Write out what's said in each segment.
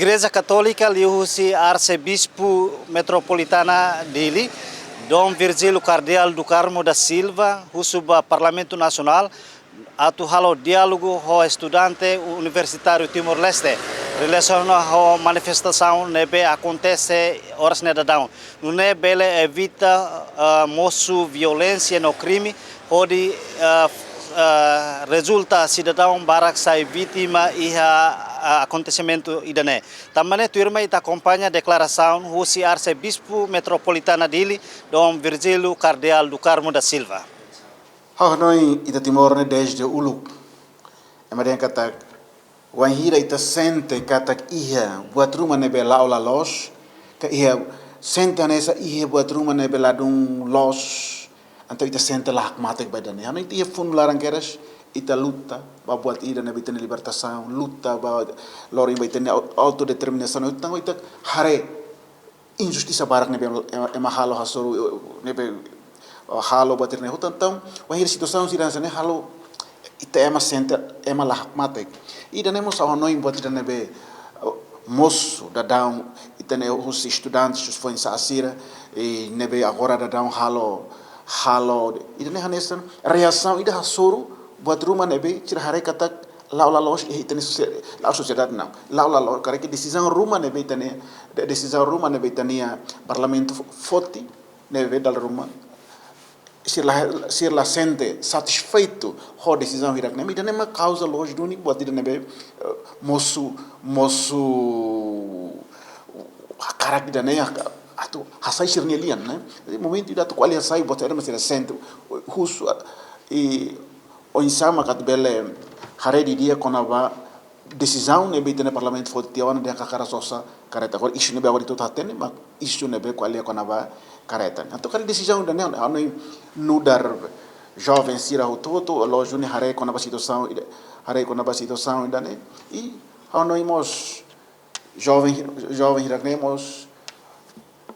Igreja Católica liusi Arcebispo Metropolitana Dili, Dom Virgílio Cardeal do Carmo da Silva, Husuba Parlamento Nacional, atu halo diálogo ho estudante universitário Timor-Leste, relacionado à manifestação nebe acontece horas nedadão. No nebele evita moço violência no crime, onde resulta cidadão barak sai vítima e acontecimento idane. Também turma ita acompanha a declaração do Arcebispo Metropolitana Dili, Dom Virgílio Cardeal do Carmo da Silva. Noi ita Timor ne desde ulu. Emaden kata wanhira ita sente kata iha buat rumah ne bela ola los, ka iha sente nessa iha buat rumah ne bela dung los. Anto ita sente lah matek badane. Ano ita fun larang keras ita luta ba buat ida ne bitene libertação, luta ba lori bitene autodeterminação. Ita hare injustiça barak ne be emahalo hasuru ne be halo bater ne então wahir situação siransa ne halo ita ema sente ema lah matek. Ida ne mos ao noi bater ne be moço da down ita ne os estudantes os foi sa asira e ne be agora da down halo ida ne hanesan reação ida hasuru buat rumah nebe cira hari kata laula los ita ne la sociedade não laula los cara que decisão rumah nebe ita ne decisão rumah nebe ita ne parlamento foti nebe dal rumah se la sente satisfeito ho decisão hirak nebe ita ne ma causa los duni buat ida nebe moço cara que dane atu hasai sirnelian né momento ida tu qual sai botar mas era sente husu e o insama kat bele hare di dia konaba decisão ne bite ne parlamento foi tiawana de kakara sosa kareta ko isu ne be awari to tatene ma isu ne be qual konaba kareta então kali decisão da ne anoi nudar jovem sira o toto lojo ne hare konaba situação da ne e anoi mos jovem hiraknemos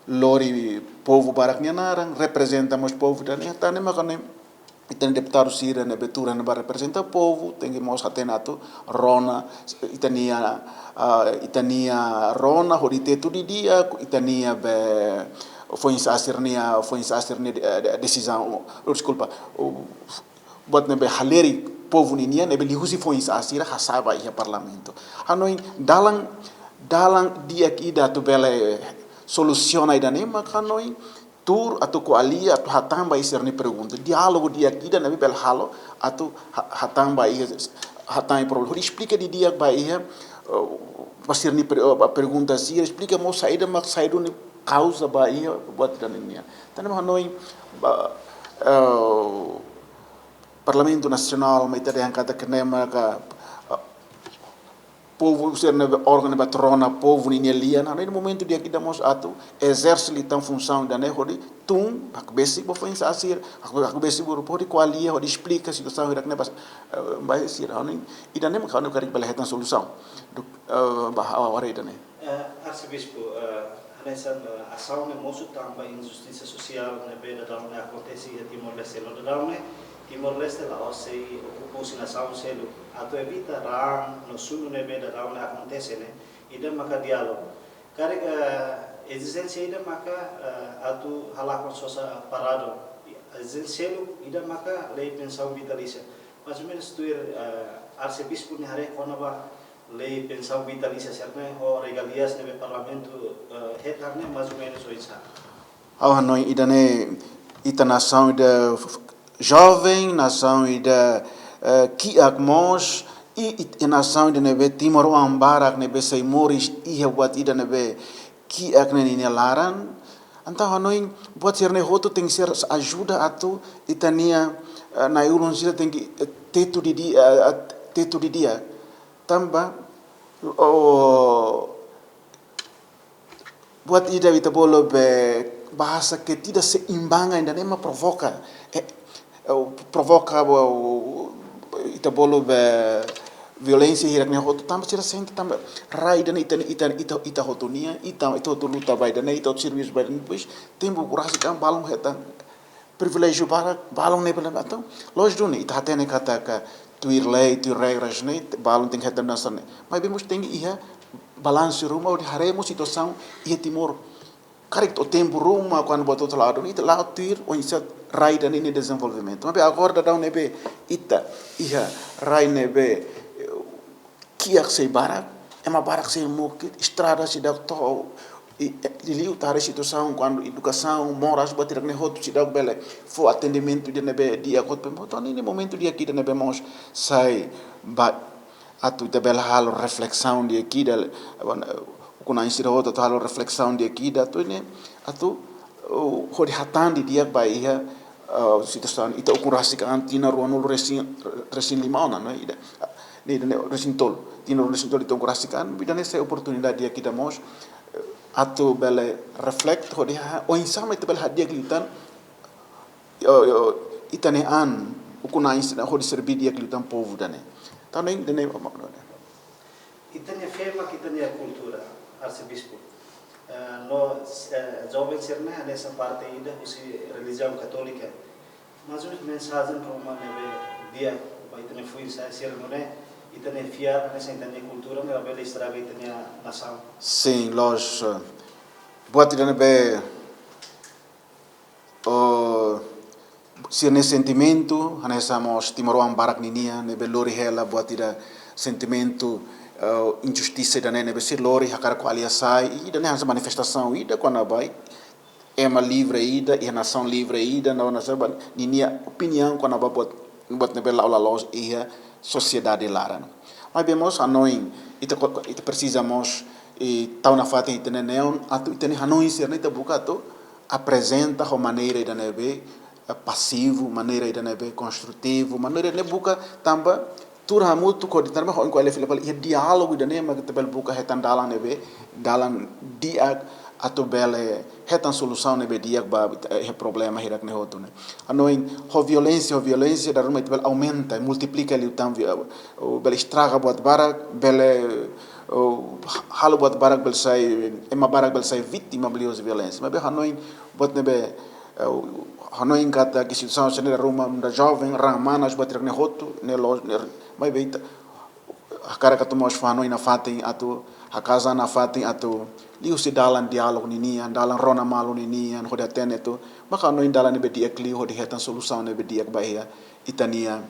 lori povo baraknya narang representamos povo da ne tane makane itani deputado sira ne betura ne ba representa povo tengi mos atenato rona itania rona horite tu di dia itania be foi insasirnia decisão desculpa buat ne be haleri povo ninia ne be lihusi foi insasira hasaba ia parlamento hanoi dalang dia kida tu bele soluciona ida ne makanoi tur atau koalia atau hatang bai serni pergunta diálogo dia kida nabi bel halo atau hatang bai hatang problem hori explica di dia bai pasirni pergunta sih explica mo saída mak saído ni causa bai buat dan ini tanam hanoi Parlamento Nacional mai tadi yang kata kenema ka povo ser órgão patrona povo ni lian no momento dia que damos ato exerce então função da hori tum ak basic bo foi asir ak basic bo pode qualia hori explica a situação ira ne vai sir hani ida nem kan kari bela hetan solução do hora ida ne Arcebispo nessa ação ne moço também injustiça social ne be da não acontece em Timor-Leste lo da não Timor-Leste lá sei ocupou-se nação selo atau evita rang no sunu ne be da não acontece né ida maka diálogo cara existência ida maka atu halakon sosa parado existência ida maka lei pensão vitalícia mais ou menos tu arcebispo ne hare konaba lei pensão vitalícia certo ho regalias ne be parlamento retarne mais ou menos isso noi ida ne ita nação ida jovem nação ida ki akmos e nação ida nebe Timor ambarak nebe saimoris ia buat ida nebe ki ak ne laran anta hanoi buat serne hoto tem ser ajuda atau itania na urun sira tem tetu di dia tamba buat ida vita bolo be bahasa que tidak seimbang ainda nem provoca ita bolo be violência hirak ne hoto tamba sira sente tamba raida ne ita hotonia ita luta vai dane ita serviço vai dane depois tempo kurasi kan balong heta privilégio para balong ne pela então loja do ne ita hatene kata ka tuir lei tu regras ne balong tem heta nasane mas vemos tem ia balanço rumah de haremos situação e Timor correto o tempo rumah quando botou outro lado itu lá tir o isso rai dan ini desenvolvimento mas agora da nebe ita ia rai nebe kiak sei barak ema barak sei mukit estrada se dak to lili utara situação quando educação moras bater ne hot se dak bele fo atendimento de nebe dia kot pemoto ini momento dia aqui de nebe mos sai ba atu te bela halo reflexão de aqui da kuna insira hot halo reflexão de aqui da tu ini atu hodi hatan di dia ba ia situação ita ukurasi kan tina ruanul resin limona no ida ni resin tol tina resin tol itu ukurasi kan bidane essa oportunidade dia kita mos atu bele reflect hodi o insama itu bela hadia glitan itane an ukuna insira hodi serbi dia glitan povo dane também dane itane fema kitane cultura arcebispo no jovem serna nessa parte ainda usi religião católica mas uma mensagem para uma dia vai também foi ser não é e também fiar nessa entender cultura mas a bela estraga e também a nação sim nós buat tidak be se nesse sentimento nessa mos timoruang barak ninia nebe lori hela buat tidak sentimento injustiça da nene besir lori hakar ko alia sai e da nessa manifestação ida quando vai ema livre ida e nação livre ida na nossa ninia opinião quando vai buat nebe la los e sociedade lara mas vemos a nós ita precisamos e tau na fata ita neon atu ita ne hanoi ser ita buka to apresenta a maneira ida nebe passivo maneira ida nebe construtivo maneira ne buka tamba turha mutu ko ditar ho ko ele fila ia diálogo ida ne ma tabel buka hetan dalan nebe dalan diak atau bele hetan solução nebe diak ba problema hirak ne hotu ne anoin ho violência da ruma tabel aumenta multiplica ali o tam bele estraga buat barak bele halo buat barak belsai ema barak belsai vítima belios violência mas be hanoin buat nebe hanoin kata que situação se da ruma da jovem ramanas buat ne hotu ne los mas be a cara que tomamos hanoin na fatin atu a casa na fatin atu liu se dalan dialog ninian dalan rona malu ninian hoda teneto maka hanoin dalan nebe diak li hodi hetan solução nebe diak bahia itania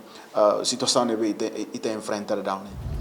situação nebe ita enfrentar down